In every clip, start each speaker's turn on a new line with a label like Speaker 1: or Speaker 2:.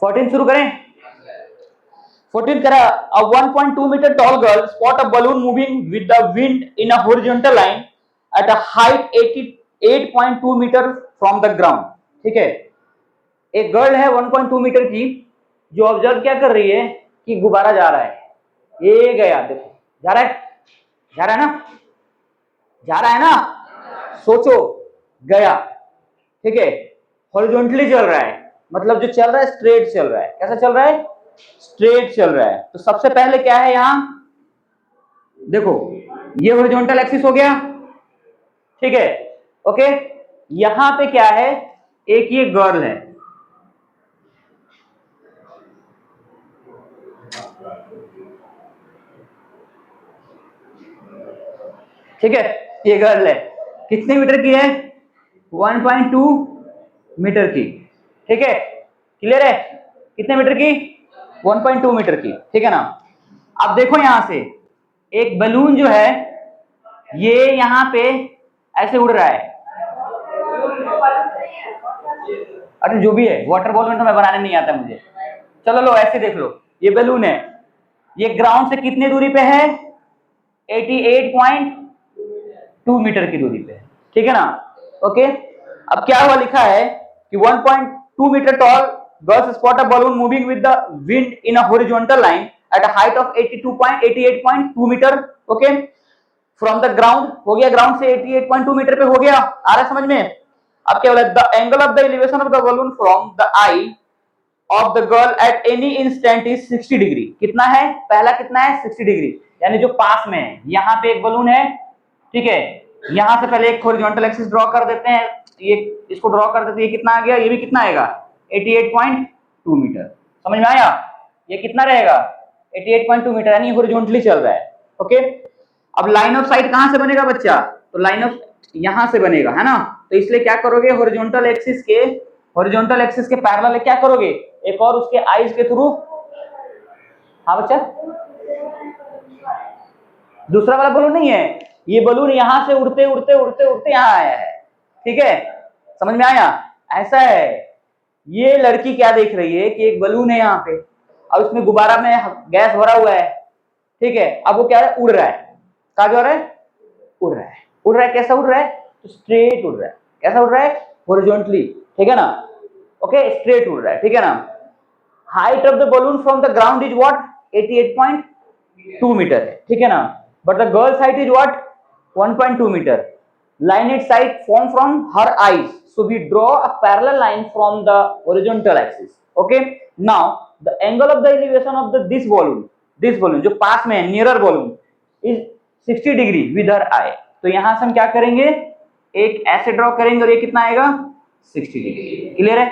Speaker 1: 14 शुरू करें। 14 करा, a 1.2 meter tall girl spot a balloon moving with the wind in a horizontal line at a height 88.2 meter from the ground। ठीक है, एक girl है 1.2 metre की जो ऑब्जर्व क्या कर रही है कि गुब्बारा जा रहा है, ये गया, देखो जा रहा है, जा रहा है ना, जा रहा है ना, सोचो, गया, ठीक है, हॉरिजॉन्टली चल रहा है, मतलब जो चल रहा है स्ट्रेट चल रहा है। कैसा चल रहा है? स्ट्रेट चल रहा है। तो सबसे पहले क्या है यहां, देखो ये हॉरिजॉन्टल एक्सिस हो गया, ठीक है, ओके। यहां पे क्या है, एक ये गर्ल है, ठीक है, ये गर्ल है, कितने मीटर की है? 1.2 मीटर की, ठीक है, क्लियर है? कितने मीटर की? 1.2 मीटर की, ठीक है ना। अब देखो यहां से एक बलून जो है ये यहां पे ऐसे उड़ रहा है, अरे जो भी है, वाटर बॉल में तो मैं बनाने नहीं आता मुझे, चलो लो ऐसे देख लो, ये बलून है, ये ग्राउंड से कितनी दूरी पे है? 88.2 मीटर की दूरी पे, ठीक है ना, ओके। अब क्या हुआ, लिखा है कि 1.2 meter tall girls spot a balloon moving with the wind in a horizontal line at a height of 88.2 meter, okay, from the ground. हो गया, ग्राउंड से 88.2 मीटर पे हो गया, आ रहा है समझ में? अब क्या बोला, the angle of the elevation of the balloon from the I of the girl at any instant is 60 degree. कितना है? पहला कितना है? 60 डिग्री, यानी जो पास में है, यहाँ पे एक बलून है, ठीक है, यहां से पहले एक हॉरिजॉन्टल एक्सिस ड्रॉ कर देते हैं, ये इसको ड्रॉ कर देते हैं, ये कितना आ गया, ये भी कितना आएगा? 88.2 मीटर। समझ में आया? ये कितना रहेगा? 88.2 मीटर, यानी हॉरिजॉन्टली चल रहा है, ओके। अब लाइन ऑफ साइट कहां से बनेगा बच्चा? तो लाइन ऑफ यहां से बनेगा, है ना, तो इसलिए क्या करोगे, हॉरिजॉन्टल एक्सिस के पैरेलल क्या करोगे, एक और उसके आईज के थ्रू, हाँ बच्चा, दूसरा वाला बलून नहीं है, ये बलून यहां से उड़ते उड़ते उड़ते उड़ते यहां आया है, ठीक है, समझ में आया? ऐसा है, ये लड़की क्या देख रही है कि एक बलून है यहाँ पे, अब इसमें गुब्बारा में गैस भरा हुआ है, ठीक है, अब वो क्या है, उड़ रहा है, कहा जा रहा है, उड़ रहा है, उड़ रहा है, कैसा उड़ रहा है? तो स्ट्रेट उड़ रहा है, कैसा उड़ रहा है? हॉरिजॉन्टली, ठीक है ना, ओके, स्ट्रेट उड़ रहा है, ठीक है ना। Height of the balloon from the ground is what? 88.2 meter है, ठीक है ना, but the girls height is what? 1.2 meter. line its sight form from her eyes, so we draw a parallel line from the horizontal axis, okay। now the angle of the elevation of this balloon जो पास में है, nearer balloon is 60 degree with her eye। तो यहां से हम क्या करेंगे, एक ऐसे ड्रॉ करेंगे और ये कितना आएगा? 60 डिग्री, क्लियर है?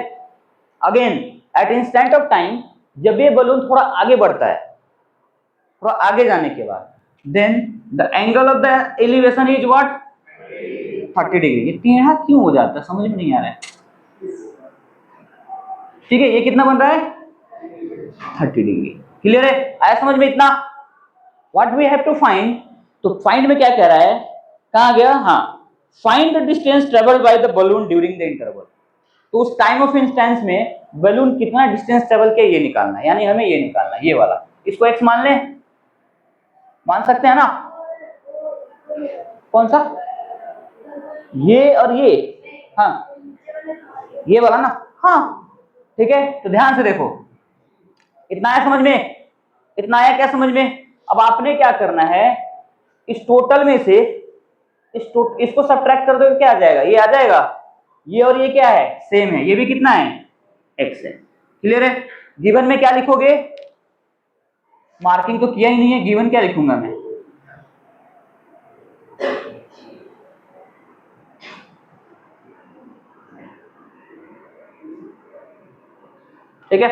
Speaker 1: Again at instant of time, जब ये बलून थोड़ा आगे बढ़ता है, थोड़ा आगे जाने के बाद, then the angle of the elevation is what? 30 degree. ये टेढ़ा क्यों हो जाता है, समझ में नहीं आ रहा है, ठीक है, ये कितना बन रहा है? 30 डिग्री, क्लियर है? आया समझ में इतना? What we have to find, तो फाइंड में क्या कह रहा है, कहां गया, हाँ, find the distance travelled by the balloon during the interval. तो उस टाइम ऑफ इंस्टेंस में बलून कितना डिस्टेंस ट्रेवल किया, ये निकालना है, यानी हमें ये निकालना है, ये वाला, इसको x मान लें, मान सकते हैं ना, कौन सा, ये और ये, हाँ ये वाला ना, हाँ ठीक है। तो ध्यान से देखो, इतना आया समझ में, इतना आया क्या समझ में? अब आपने क्या करना है, इस टोटल में से इसको सब्ट्रैक्ट कर दो, क्या आ जाएगा, ये आ जाएगा, ये और ये क्या है, सेम है, ये भी कितना है, x है, क्लियर है? गिवन में क्या लिखोगे, मार्किंग तो किया ही नहीं है, गिवन क्या लिखूंगा मैं, ठीक है,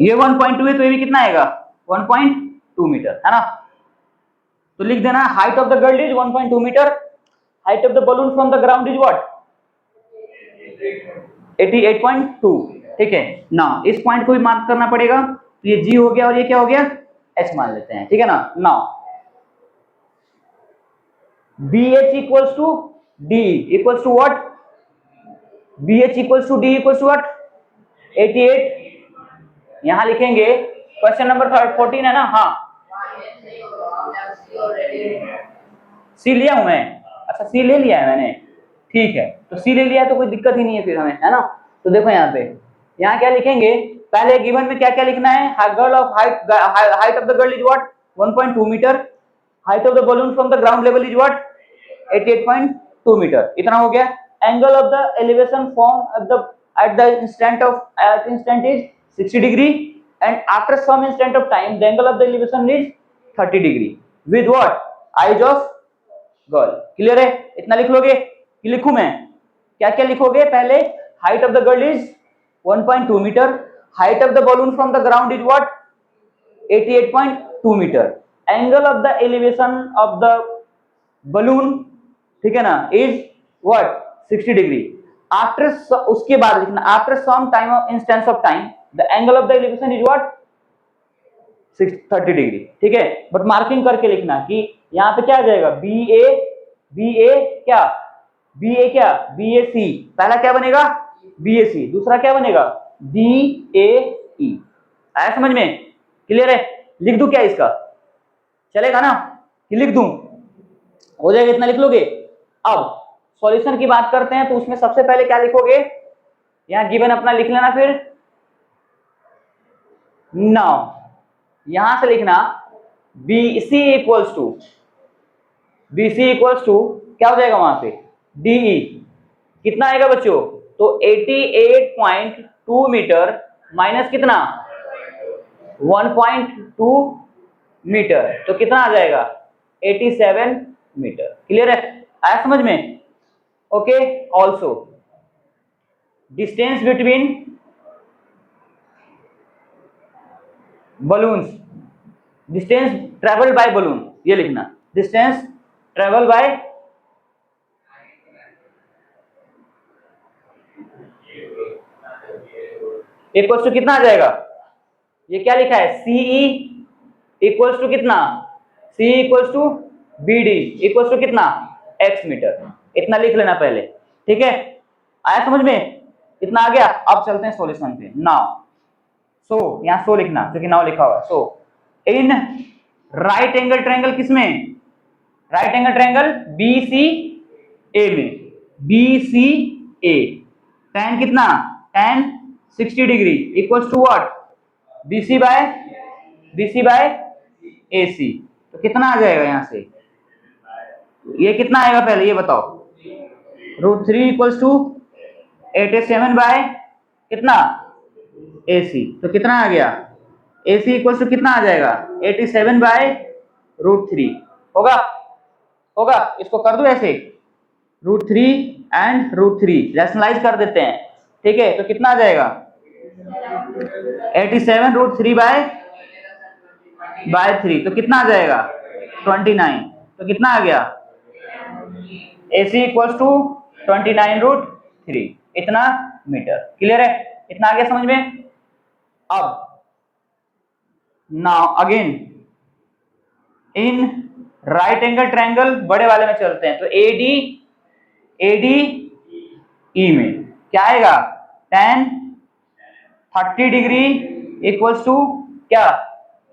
Speaker 1: ये 1.2 है तो ये भी कितना आएगा, 1.2 मीटर, है ना। तो लिख देना, height of the girl is 1.2 metre, height of the balloon from the ground is what? 88.2, ठीक है ना। इस पॉइंट को भी मार्क करना पड़ेगा, तो ये G हो गया और ये क्या हो गया, H मान लेते हैं, ठीक है ना। Now BH equals to D equals to what, BH equals to D equals to what, 88 यहां लिखेंगे। क्वेश्चन नंबर 14 है ना? हाँ, सी लिया हूं मैं। अच्छा, सी ले लिया है मैंने, ठीक है। तो सी ले लिया तो कोई दिक्कत ही नहीं है फिर हमें, है ना? तो देखो यहाँ पे, यहाँ क्या लिखेंगे? पहले गिवन में क्या क्या लिखना है? Height of the girl is what? 1.2 metre. Height of the balloon from the ground level is what? 88.2 metre. इतना हो गया। Angle of the elevation form at the instant is 60 degree, and after some instant of time the angle of the elevation is 30 degree with what? eyes of girl। Clear है? इतना लिख लोगे कि लिखूं मैं? क्या क्या लिखोगे? पहले height of the girl is 1.2 metre, height of the balloon from the ground is what? 88.2 metre, angle of the elevation of the balloon, ठीक है ना, इज व्हाट? 60 डिग्री। आफ्टर, उसके बाद लिखना after some time of instance of time the angle of the elevation is what? 30 degree. ठीक है, but marking करके लिखना कि यहाँ पे क्या आ जाएगा? बी ए क्या? बी ए क्या? बी ए सी। पहला क्या बनेगा? बी ए सी। दूसरा क्या बनेगा? बी ए ई। आया समझ में? क्लियर है? लिख दूं क्या इसका? चलेगा ना कि लिख दूं? हो जाएगा, इतना लिख लोगे। अब सॉल्यूशन की बात करते हैं, तो उसमें सबसे पहले क्या लिखोगे? यहां गिवन अपना लिख लेना। फिर नाउ यहां से लिखना BC इक्वल्स टू क्या हो जाएगा वहां पे? DE। कितना आएगा बच्चों? तो 88.2 मीटर माइनस कितना? 1.2 मीटर, तो कितना आ जाएगा? 87 मीटर। क्लियर है? आया समझ में? Okay. Also distance between balloons, distance travel by balloon, ये लिखना। Distance travel by equals to कितना आ जाएगा? ये क्या लिखा है? CE इक्वल्स टू कितना? CE equals to BD equals to कितना? X metre. इतना लिख लेना पहले, ठीक है? आया समझ में? इतना आ गया। अब चलते हैं सॉल्यूशन पे। नाउ सो यहां सो लिखना, क्योंकि नाउ लिखा हुआ। So in right angle triangle, किसमें? राइट एंगल ट्रायंगल BCA में, BCA tan कितना? tan 60 degree equals to what? BC by AC। तो कितना आ जाएगा यहां से? ये कितना आएगा पहले ये बताओ? √3 इक्वल्स टू 87 बाय कितना? AC। तो कितना आ गया? AC इक्वल्स टू कितना आ जाएगा? 87 बाय √3। होगा? इसको कर दो ऐसे, √3 एंड √3 रैशनलाइज कर देते हैं, ठीक है? तो कितना आ जाएगा? 87 √3 बाय 3, तो कितना आ जाएगा? 29। तो कितना आ गया? AC इक्वल्स टू 29 √3, इतना मीटर। क्लियर है? इतना आ गया समझ में? अब now again in right angle triangle, बड़े वाले में चलते हैं। तो ADE में क्या आएगा? tan 30 डिग्री इक्वल्स टू क्या?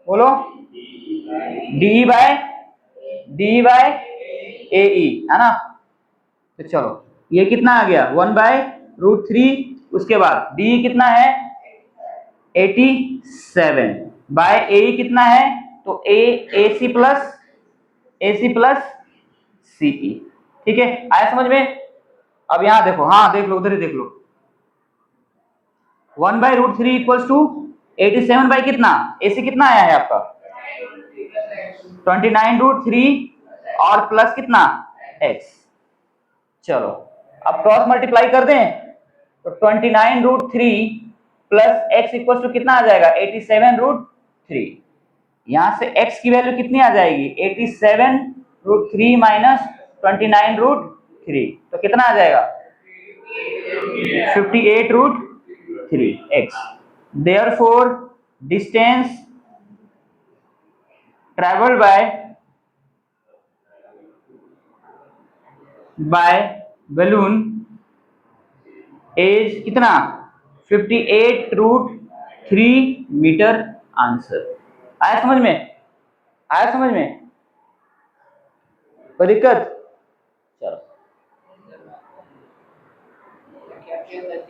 Speaker 1: बोलो। DE बाय AE, है ना? तो चलो, ये कितना आ गया? 1 बाय √3। उसके बाद DE कितना है? 87 बाय AE कितना है? तो AC प्लस CE। ठीक है? आया समझ में? अब यहां देखो, हाँ देख लो, उधर ही देख लो। 1 बाय √3 इक्वल्स टू 87 बाय कितना? AC कितना आया है आपका? 29 √3 और प्लस कितना? X। चलो अब क्रॉस मल्टीप्लाई कर दें, तो 29 √3 प्लस X इक्वल्स टू कितना आ जाएगा? 87 √3। यहां से X की वैल्यू कितनी आ जाएगी? 87 √3 माइनस 29 √3, तो कितना आ जाएगा? 58 √3 X। Therefore distance traveled by balloon is कितना? 58√3 मीटर आंसर। आया समझ में? आया समझ में? कोई दिक्कत? चलो